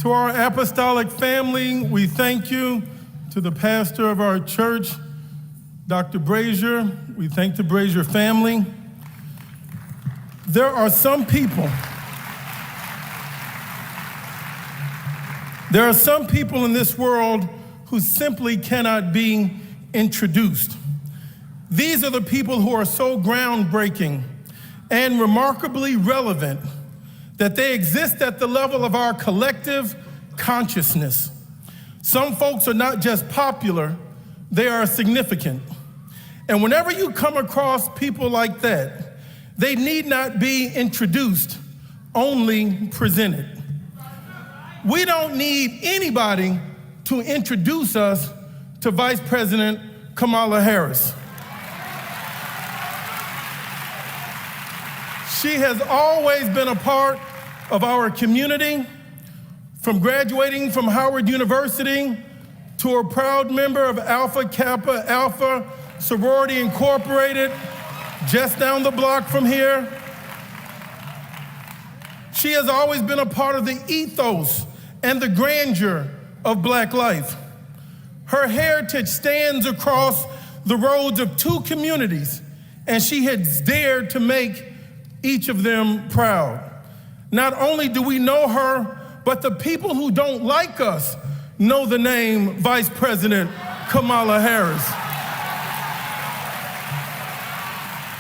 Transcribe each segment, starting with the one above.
To our apostolic family, we thank you. To the pastor of our church, Dr. Brazier, we thank the Brazier family. There are some people in this world who simply cannot be introduced. These are the people who are so groundbreaking and remarkably relevant that they exist at the level of our collective consciousness. Some folks are not just popular, they are significant. And whenever you come across people like that, they need not be introduced, only presented. We don't need anybody to introduce us to Vice President Kamala Harris. She has always been a part of our community, from graduating from Howard University to a proud member of Alpha Kappa Alpha Sorority Incorporated, just down the block from here. She has always been a part of the ethos and the grandeur of Black life. Her heritage stands across the roads of two communities, and she has dared to make each of them proud. Not only do we know her, but the people who don't like us know the name Vice President Kamala Harris.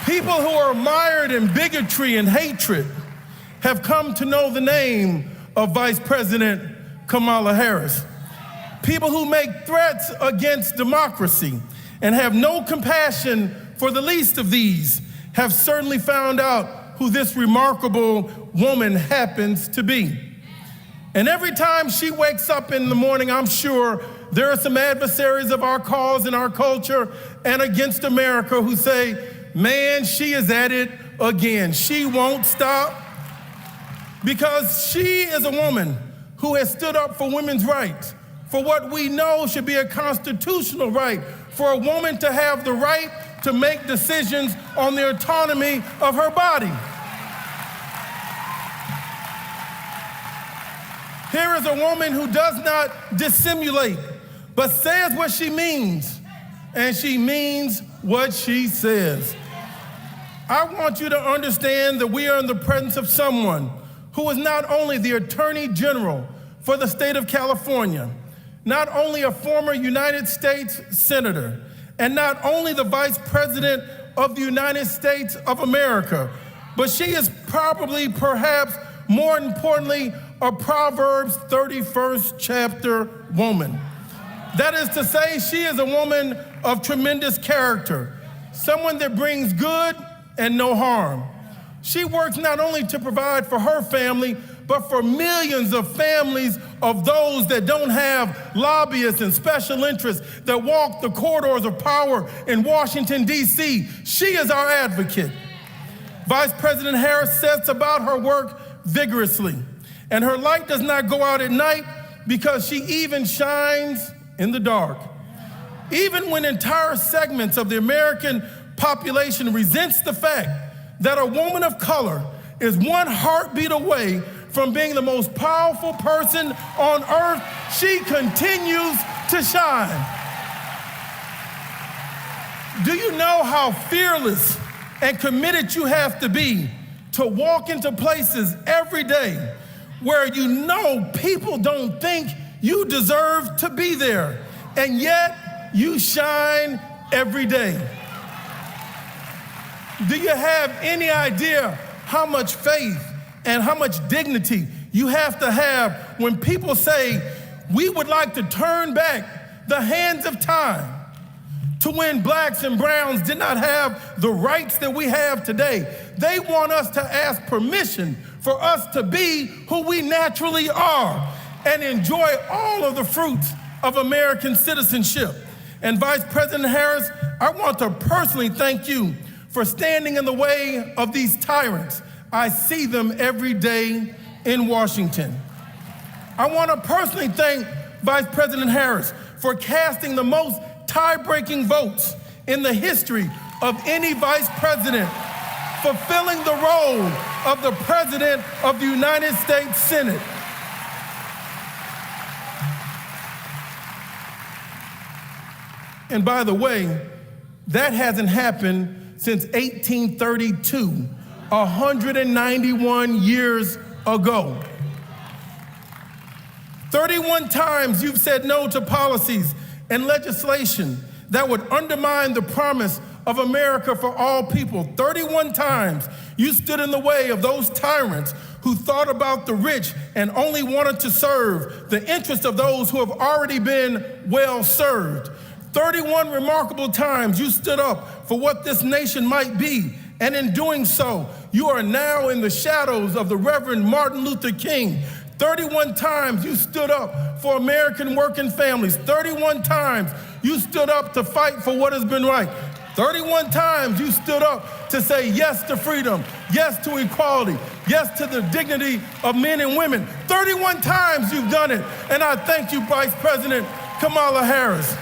People who are mired in bigotry and hatred have come to know the name of Vice President Kamala Harris. People who make threats against democracy and have no compassion for the least of these have certainly found out who this remarkable woman happens to be. And every time she wakes up in the morning, I'm sure there are some adversaries of our cause and our culture and against America who say, man, she is at it again. She won't stop. Because she is a woman who has stood up for women's rights, for what we know should be a constitutional right, for a woman to have the right to make decisions on the autonomy of her body. Here is a woman who does not dissimulate, but says what she means, and she means what she says. I want you to understand that we are in the presence of someone who is not only the Attorney General for the state of California, not only a former United States Senator, and not only the Vice President of the United States of America, but she is probably, perhaps more importantly, a Proverbs 31st chapter woman. That is to say, she is a woman of tremendous character, someone that brings good and no harm. She works not only to provide for her family, but for millions of families of those that don't have lobbyists and special interests that walk the corridors of power in Washington, D.C. She is our advocate. Vice President Harris sets about her work vigorously, and her light does not go out at night because she even shines in the dark. Even when entire segments of the American population resents the fact that a woman of color is one heartbeat away from being the most powerful person on earth, she continues to shine. Do you know how fearless and committed you have to be to walk into places every day where you know people don't think you deserve to be there, and yet you shine every day? Do you have any idea how much faith and how much dignity you have to have when people say, we would like to turn back the hands of time to when blacks and browns did not have the rights that we have today? They want us to ask permission for us to be who we naturally are and enjoy all of the fruits of American citizenship. And Vice President Harris, I want to personally thank you for standing in the way of these tyrants. I see them every day in Washington. I want to personally thank Vice President Harris for casting the most tie-breaking votes in the history of any vice president, fulfilling the role of the President of the United States Senate. And by the way, that hasn't happened since 1832, 191 years ago. 31 times you've said no to policies and legislation that would undermine the promise of America for all people. 31 times you stood in the way of those tyrants who thought about the rich and only wanted to serve the interests of those who have already been well served. 31 remarkable times you stood up for what this nation might be, and in doing so, you are now in the shadows of the Reverend Martin Luther King. 31 times you stood up for American working families. 31 times you stood up to fight for what has been right. 31 times you stood up to say yes to freedom, yes to equality, yes to the dignity of men and women. 31 times you've done it, and I thank you, Vice President Kamala Harris.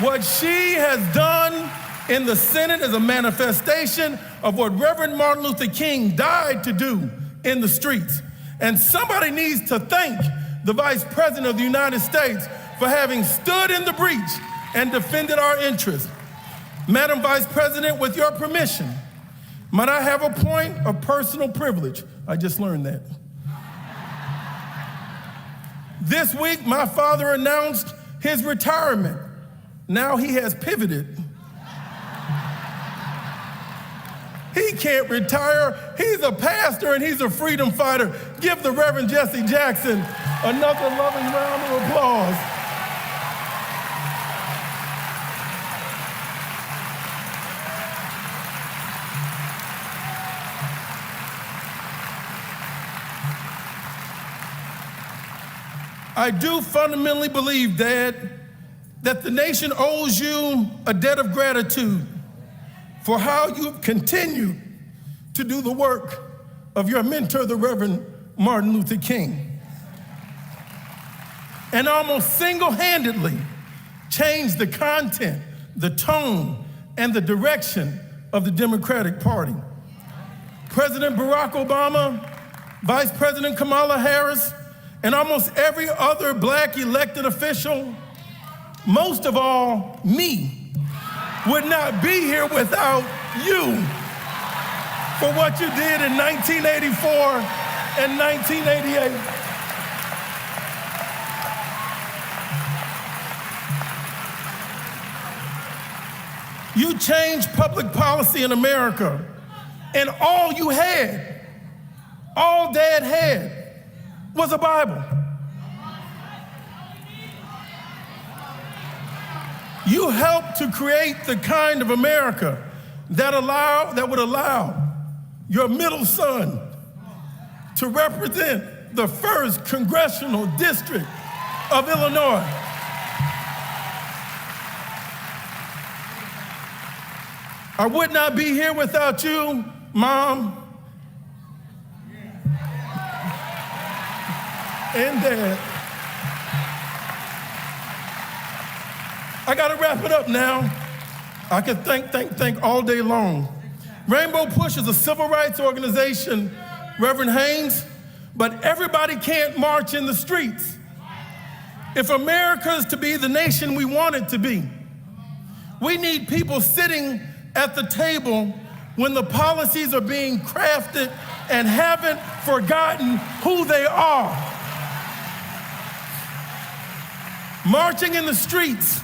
What she has done in the Senate is a manifestation of what Reverend Martin Luther King died to do in the streets. And somebody needs to thank the Vice President of the United States for having stood in the breach and defended our interests. Madam Vice President, with your permission, might I have a point of personal privilege? I just learned that. This week, my father announced his retirement. Now he has pivoted. He can't retire. He's a pastor and he's a freedom fighter. Give the Reverend Jesse Jackson another loving round of applause. I do fundamentally believe, Dad, that the nation owes you a debt of gratitude for how you've continued to do the work of your mentor, the Reverend Martin Luther King, and almost single-handedly changed the content, the tone, and the direction of the Democratic Party. President Barack Obama, Vice President Kamala Harris, and almost every other Black elected official, most of all, me, would not be here without you for what you did in 1984 and 1988. You changed public policy in America, and all you had, all Dad had, was a Bible. You helped to create the kind of America that would allow your middle son to represent the 1st Congressional District of Illinois. I would not be here without you, Mom and Dad. I gotta wrap it up now. I could think all day long. Rainbow Push is a civil rights organization, Reverend Haynes, but everybody can't march in the streets. If America is to be the nation we want it to be, we need people sitting at the table when the policies are being crafted and haven't forgotten who they are. Marching in the streets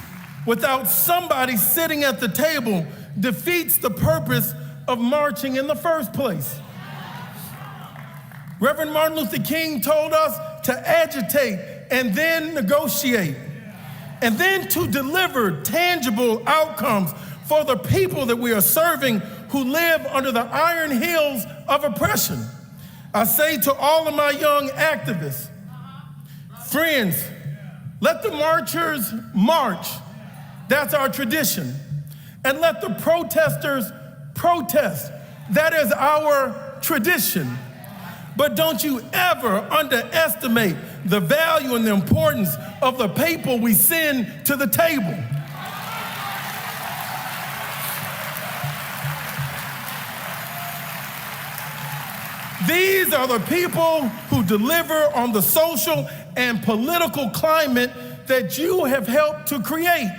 without somebody sitting at the table defeats the purpose of marching in the first place. Reverend Martin Luther King told us to agitate and then negotiate, and then to deliver tangible outcomes for the people that we are serving who live under the iron heels of oppression. I say to all of my young activists, friends, let the marchers march. That's our tradition. And let the protesters protest. That is our tradition. But don't you ever underestimate the value and the importance of the people we send to the table. These are the people who deliver on the social and political climate that you have helped to create.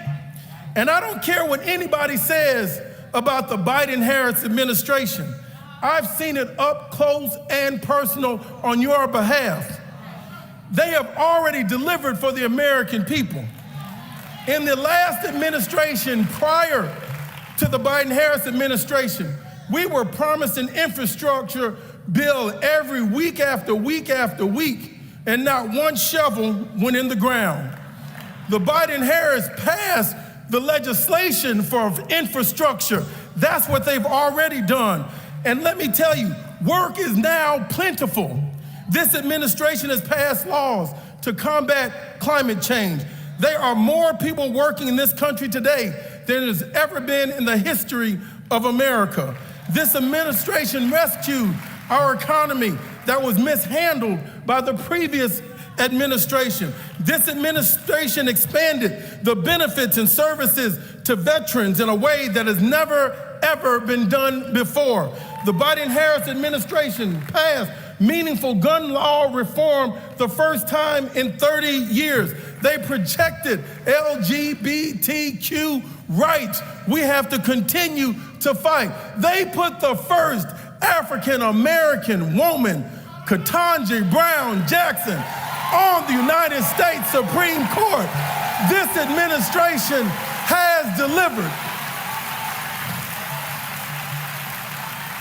And I don't care what anybody says about the Biden-Harris administration. I've seen it up close and personal on your behalf. They have already delivered for the American people. In the last administration prior to the Biden-Harris administration, we were promised an infrastructure bill every week after week after week, and not one shovel went in the ground. The Biden-Harris passed the legislation for infrastructure. That's what they've already done. And let me tell you, work is now plentiful. This administration has passed laws to combat climate change. There are more people working in this country today than has ever been in the history of America. This administration rescued our economy that was mishandled by the previous administration. This administration expanded the benefits and services to veterans in a way that has never, ever been done before. The Biden-Harris administration passed meaningful gun law reform the first time in 30 years. They protected LGBTQ rights. We have to continue to fight. They put the first African-American woman, Ketanji Brown Jackson, on the United States Supreme Court. This administration has delivered.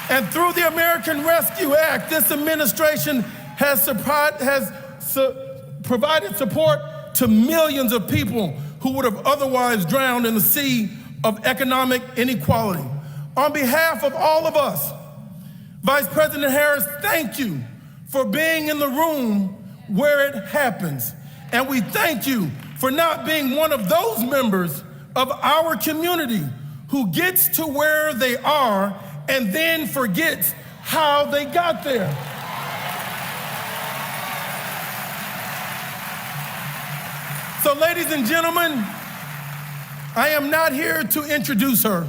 And through the American Rescue Act, this administration has provided support to millions of people who would have otherwise drowned in the sea of economic inequality. On behalf of all of us, Vice President Harris, thank you for being in the room where it happens. And we thank you for not being one of those members of our community who gets to where they are and then forgets how they got there. So, ladies and gentlemen, I am not here to introduce her.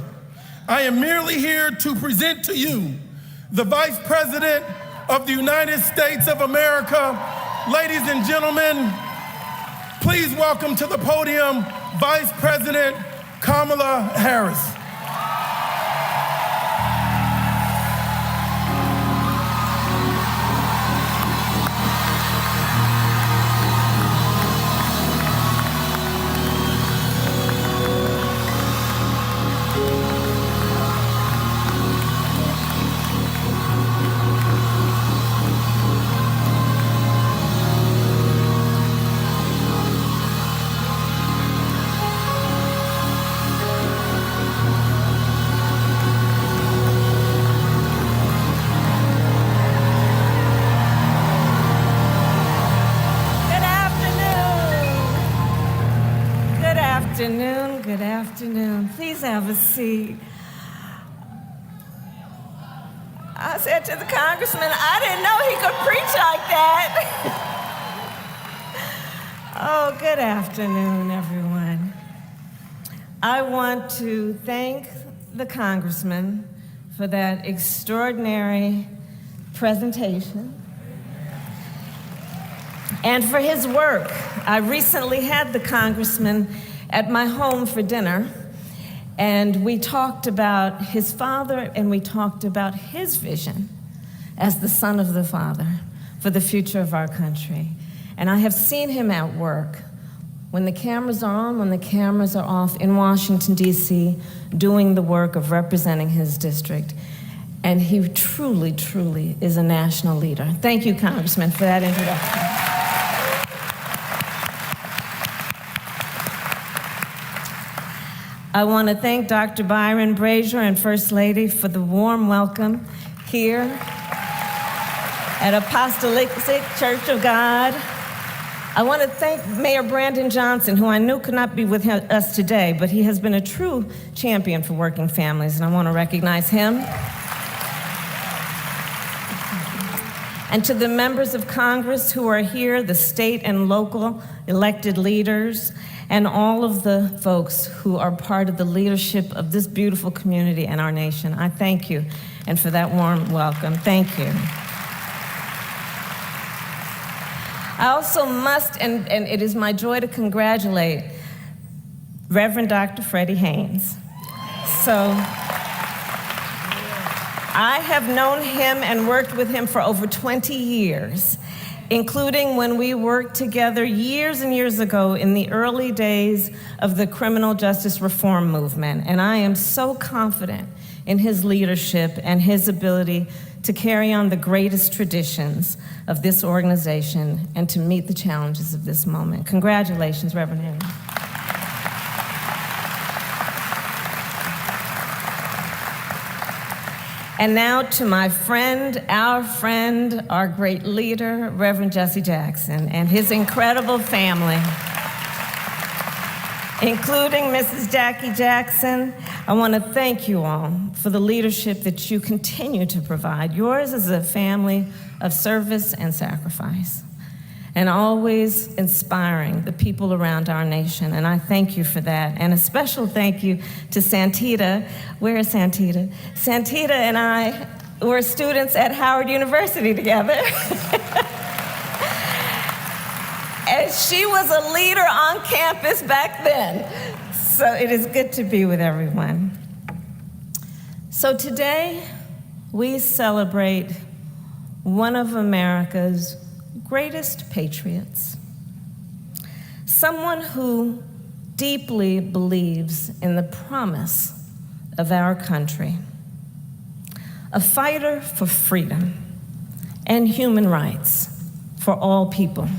I am merely here to present to you the Vice President of the United States of America. Ladies and gentlemen, please welcome to the podium Vice President Kamala Harris. Good afternoon. Please have a seat. I said to the congressman, I didn't know he could preach like that. Oh, good afternoon, everyone. I want to thank the congressman for that extraordinary presentation and for his work. I recently had the congressman at my home for dinner, and we talked about his father and we talked about his vision as the son of the father for the future of our country. And I have seen him at work when the cameras are on, when the cameras are off in Washington, D.C., doing the work of representing his district. And he truly, truly is a national leader. Thank you, Congressman, for that introduction. I want to thank Dr. Byron Brazier and First Lady for the warm welcome here at Apostolic Church of God. I want to thank Mayor Brandon Johnson, who I knew could not be with us today, but he has been a true champion for working families, and I want to recognize him. And to the members of Congress who are here, the state and local elected leaders, and all of the folks who are part of the leadership of this beautiful community and our nation. I thank you, and for that warm welcome, thank you. I also must, and it is my joy to congratulate Reverend Dr. Freddie Haynes. So I have known him and worked with him for over 20 years, including when we worked together years and years ago in the early days of the criminal justice reform movement. And I am so confident in his leadership and his ability to carry on the greatest traditions of this organization and to meet the challenges of this moment. Congratulations, Reverend Haynes. And now to my friend, our great leader, Reverend Jesse Jackson, and his incredible family, including Mrs. Jackie Jackson. I want to thank you all for the leadership that you continue to provide. Yours is a family of service and sacrifice, and always inspiring the people around our nation, and I thank you for that. And a special thank you to Santita. Where is Santita? Santita and I were students at Howard University together. And she was a leader on campus back then. So it is good to be with everyone. So today, we celebrate one of America's greatest patriots, someone who deeply believes in the promise of our country, a fighter for freedom and human rights for all people.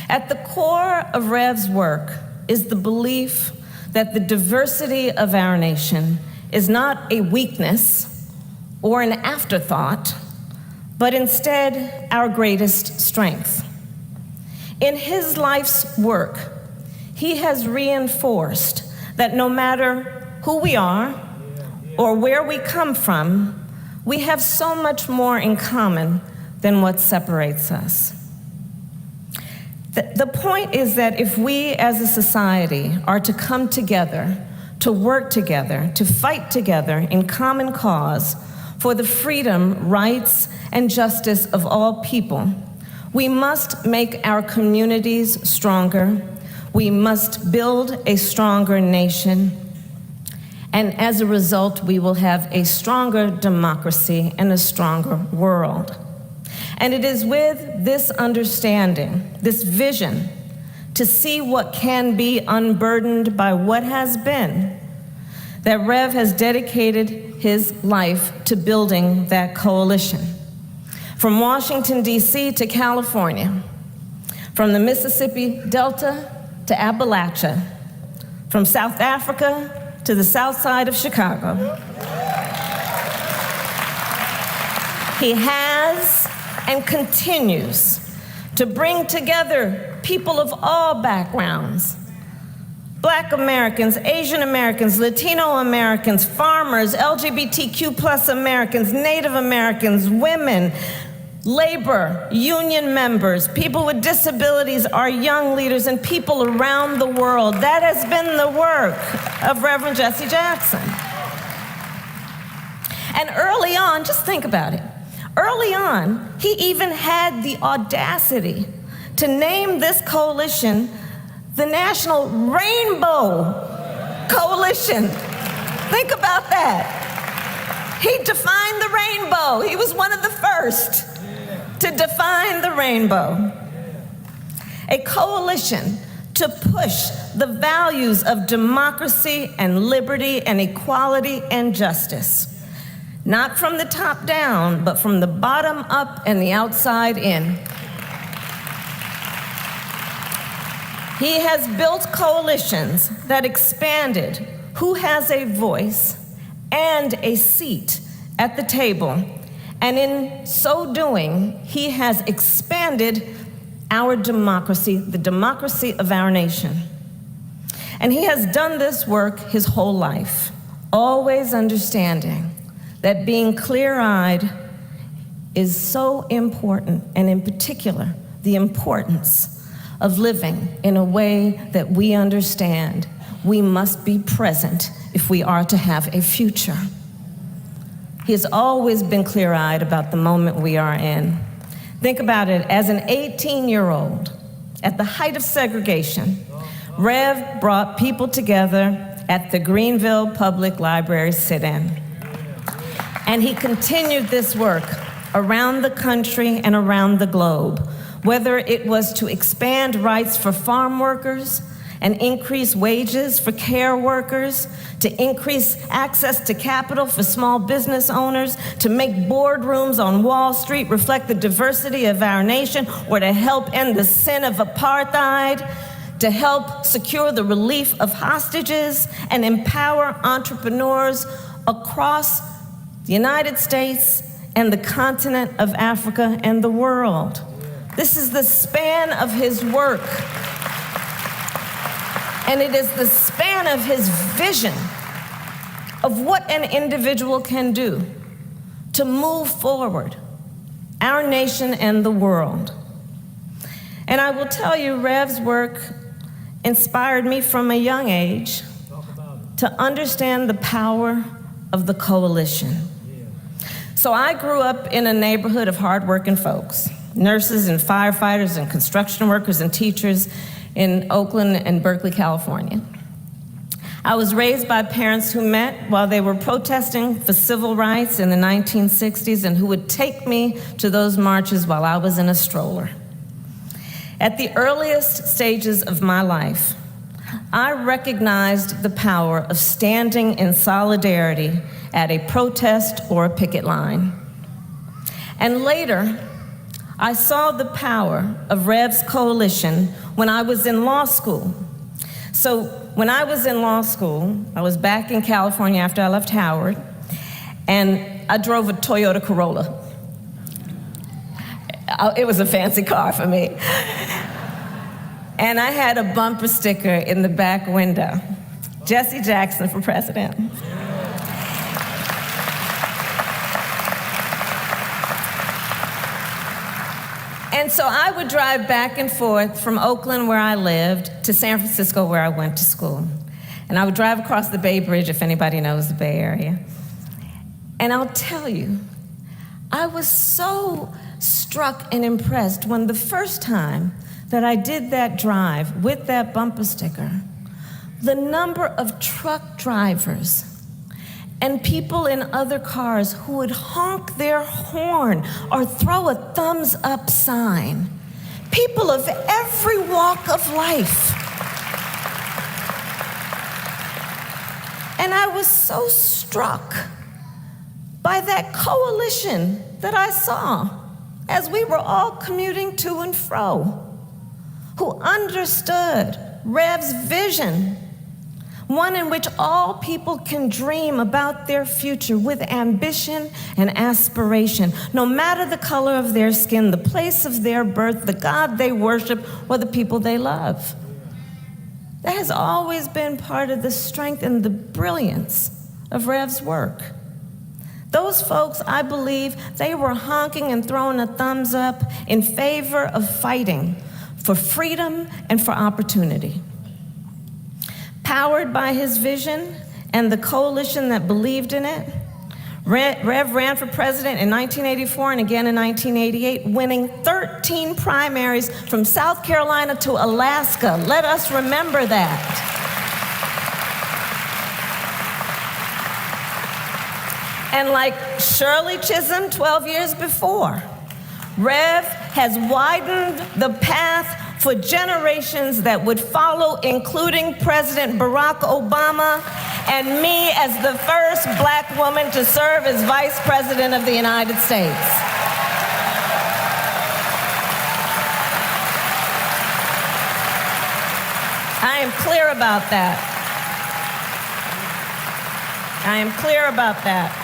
At the core of Rev's work is the belief that the diversity of our nation is not a weakness or an afterthought, but instead our greatest strength. In his life's work, he has reinforced that no matter who we are or where we come from, we have so much more in common than what separates us. The point is that if we as a society are to come together, to work together, to fight together in common cause for the freedom, rights, and justice of all people, we must make our communities stronger. We must build a stronger nation. And as a result, we will have a stronger democracy and a stronger world. And it is with this understanding, this vision, to see what can be unburdened by what has been, that Rev has dedicated his life to building that coalition. From Washington, D.C. to California, from the Mississippi Delta to Appalachia, from South Africa to the south side of Chicago. He has and continues to bring together people of all backgrounds, Black Americans, Asian Americans, Latino Americans, farmers, LGBTQ plus Americans, Native Americans, women, labor, union members, people with disabilities, our young leaders, and people around the world. That has been the work of Reverend Jesse Jackson. And early on, just think about it. Early on, he even had the audacity to name this coalition the National Rainbow Coalition. Think about that. He defined the rainbow. He was one of the first to define the rainbow. A coalition to push the values of democracy and liberty and equality and justice. Not from the top down, but from the bottom up and the outside in. He has built coalitions that expanded who has a voice and a seat at the table. And in so doing, he has expanded our democracy, the democracy of our nation. And he has done this work his whole life, always understanding that being clear-eyed is so important, and in particular, the importance of living in a way that we understand we must be present if we are to have a future. He has always been clear-eyed about the moment we are in, Think about it. As an 18-year-old, at the height of segregation, Rev brought people together at the Greenville Public Library sit-in. And he continued this work around the country and around the globe, whether it was to expand rights for farm workers and increase wages for care workers, to increase access to capital for small business owners, to make boardrooms on Wall Street reflect the diversity of our nation, or to help end the sin of apartheid, to help secure the relief of hostages and empower entrepreneurs across the United States and the continent of Africa and the world. This is the span of his work. And it is the span of his vision of what an individual can do to move forward our nation and the world. And I will tell you, Rev's work inspired me from a young age to understand the power of the coalition. So I grew up in a neighborhood of hardworking folks, nurses and firefighters and construction workers and teachers in Oakland and Berkeley, California. I was raised by parents who met while they were protesting for civil rights in the 1960s and who would take me to those marches while I was in a stroller. At the earliest stages of my life, I recognized the power of standing in solidarity at a protest or a picket line. And later, I saw the power of Rev's coalition when I was in law school. So when I was in law school, I was back in California after I left Howard, and I drove a Toyota Corolla. It was a fancy car for me. And I had a bumper sticker in the back window, Jesse Jackson for president. And so I would drive back and forth from Oakland, where I lived, to San Francisco, where I went to school. And I would drive across the Bay Bridge, if anybody knows the Bay Area. And I'll tell you, I was so struck and impressed when the first time that I did that drive with that bumper sticker, the number of truck drivers and people in other cars who would honk their horn or throw a thumbs up sign. People of every walk of life. And I was so struck by that coalition that I saw as we were all commuting to and fro, who understood Rev's vision, one in which all people can dream about their future with ambition and aspiration, no matter the color of their skin, the place of their birth, the God they worship, or the people they love. That has always been part of the strength and the brilliance of Rev's work. Those folks, I believe, they were honking and throwing a thumbs up in favor of fighting for freedom and for opportunity. Powered by his vision and the coalition that believed in it, Rev ran for president in 1984 and again in 1988, winning 13 primaries from South Carolina to Alaska. Let us remember that. And like Shirley Chisholm 12 years before, Rev has widened the path for generations that would follow, including President Barack Obama and me as the first Black woman to serve as Vice President of the United States. I am clear about that. I am clear about that.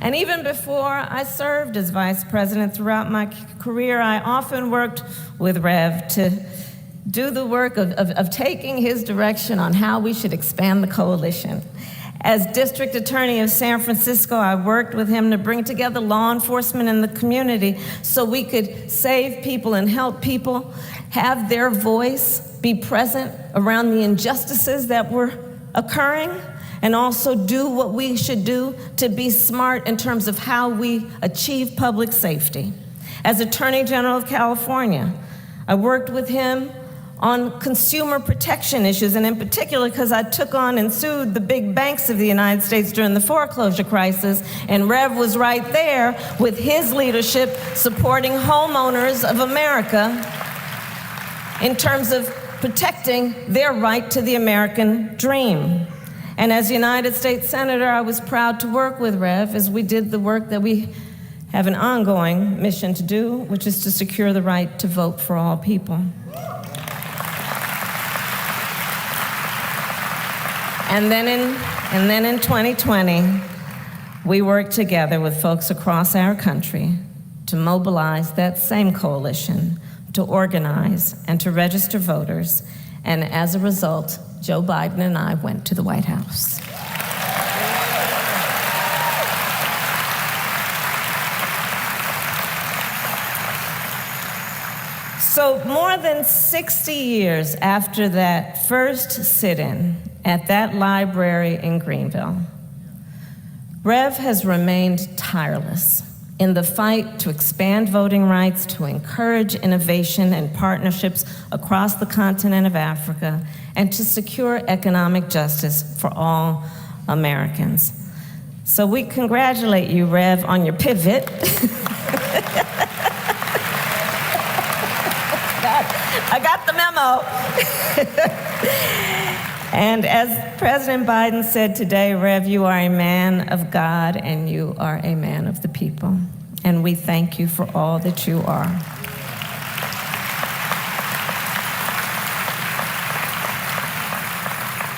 And even before I served as vice president throughout my career, I often worked with Rev to do the work of taking his direction on how we should expand the coalition. As district attorney of San Francisco, I worked with him to bring together law enforcement in the community so we could save people and help people have their voice be present around the injustices that were occurring, and also do what we should do to be smart in terms of how we achieve public safety. As Attorney General of California, I worked with him on consumer protection issues, and in particular because I took on and sued the big banks of the United States during the foreclosure crisis, and Rev was right there with his leadership supporting homeowners of America in terms of protecting their right to the American dream. And as United States Senator, I was proud to work with Rev as we did the work that we have an ongoing mission to do, which is to secure the right to vote for all people. And then in 2020, we worked together with folks across our country to mobilize that same coalition, to organize and to register voters. And as a result, Joe Biden and I went to the White House. So more than 60 years after that first sit-in at that library in Greenville, Rev has remained tireless in the fight to expand voting rights, to encourage innovation and partnerships across the continent of Africa, and to secure economic justice for all Americans. So we congratulate you, Rev, on your pivot. I got the memo. And as President Biden said today, Rev, you are a man of God and you are a man of the people. And we thank you for all that you are.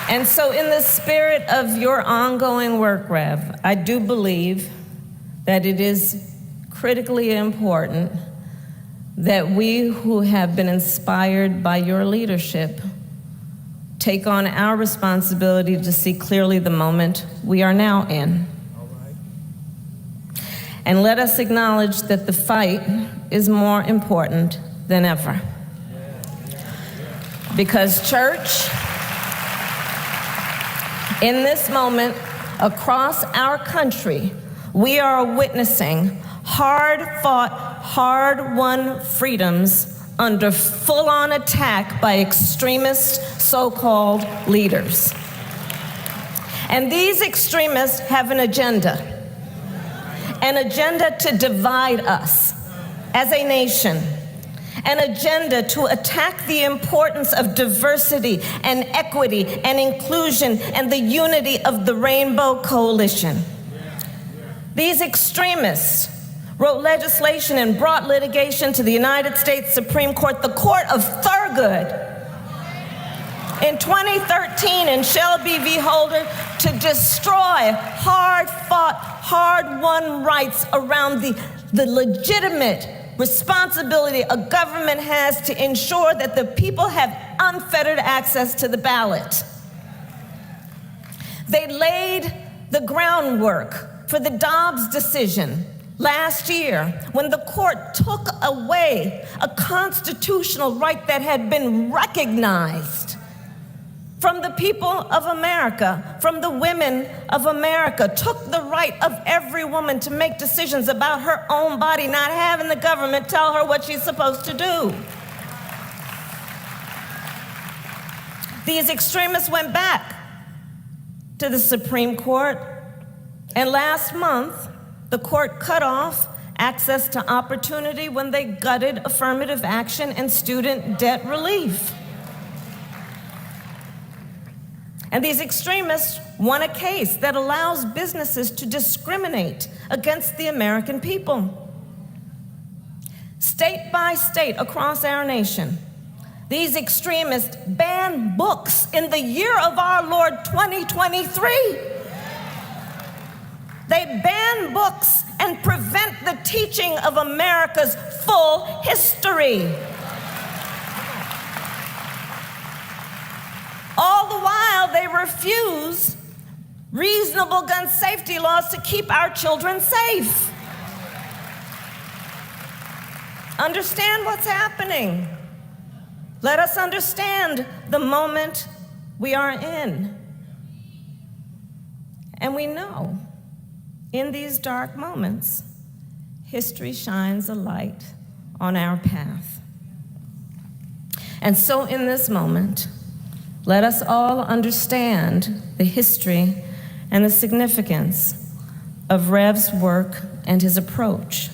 And so in the spirit of your ongoing work, Rev, I do believe that it is critically important that we who have been inspired by your leadership take on our responsibility to see clearly the moment we are now in. And let us acknowledge that the fight is more important than ever. Because church, in this moment, across our country, we are witnessing hard-fought, hard-won freedoms under full-on attack by extremist so-called leaders. And these extremists have an agenda to divide us as a nation, an agenda to attack the importance of diversity and equity and inclusion and the unity of the Rainbow Coalition. These extremists wrote legislation and brought litigation to the United States Supreme Court, the Court of Thurgood, in 2013 in Shelby v. Holder, to destroy hard-fought, hard-won rights around the legitimate responsibility a government has to ensure that the people have unfettered access to the ballot. They laid the groundwork for the Dobbs decision last year, when the court took away a constitutional right that had been recognized from the people of America, from the women of America, took the right of every woman to make decisions about her own body, not having the government tell her what she's supposed to do. These extremists went back to the Supreme Court, and last month, the court cut off access to opportunity when they gutted affirmative action and student debt relief. And these extremists won a case that allows businesses to discriminate against the American people. State by state across our nation, these extremists ban books in the year of our Lord 2023. They ban books and prevent the teaching of America's full history. All the while, they refuse reasonable gun safety laws to keep our children safe. Understand what's happening. Let us understand the moment we are in. And we know in these dark moments, history shines a light on our path. And so in this moment, let us all understand the history and the significance of Rev's work and his approach.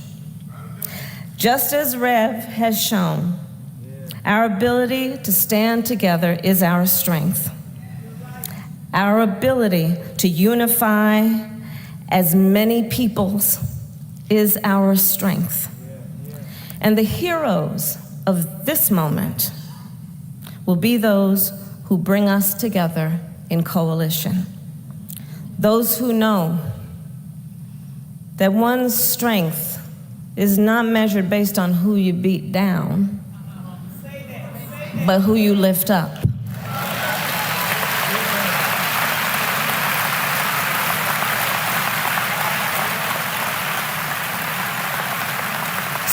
Just as Rev has shown, our ability to stand together is our strength. Our ability to unify as many peoples is our strength. And the heroes of this moment will be those who bring us together in coalition. Those who know that one's strength is not measured based on who you beat down, but who you lift up.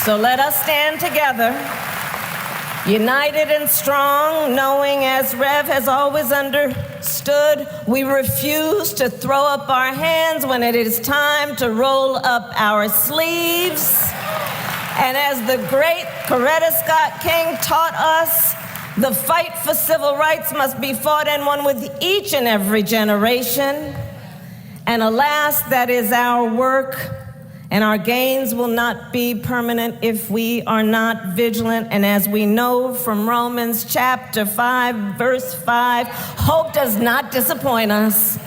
So let us stand together, united and strong, knowing, as Rev has always understood, we refuse to throw up our hands when it is time to roll up our sleeves. And as the great Coretta Scott King taught us, the fight for civil rights must be fought and won with each and every generation. And alas, that is our work. And our gains will not be permanent if we are not vigilant. And as we know from Romans chapter 5, verse 5, hope does not disappoint us.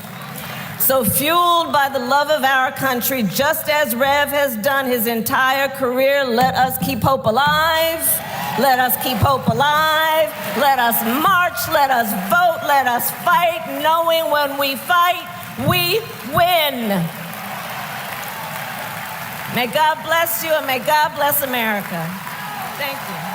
So fueled by the love of our country, just as Rev has done his entire career, let us keep hope alive. Let us keep hope alive. Let us march. Let us vote. Let us fight, knowing when we fight, we win. May God bless you and may God bless America. Thank you.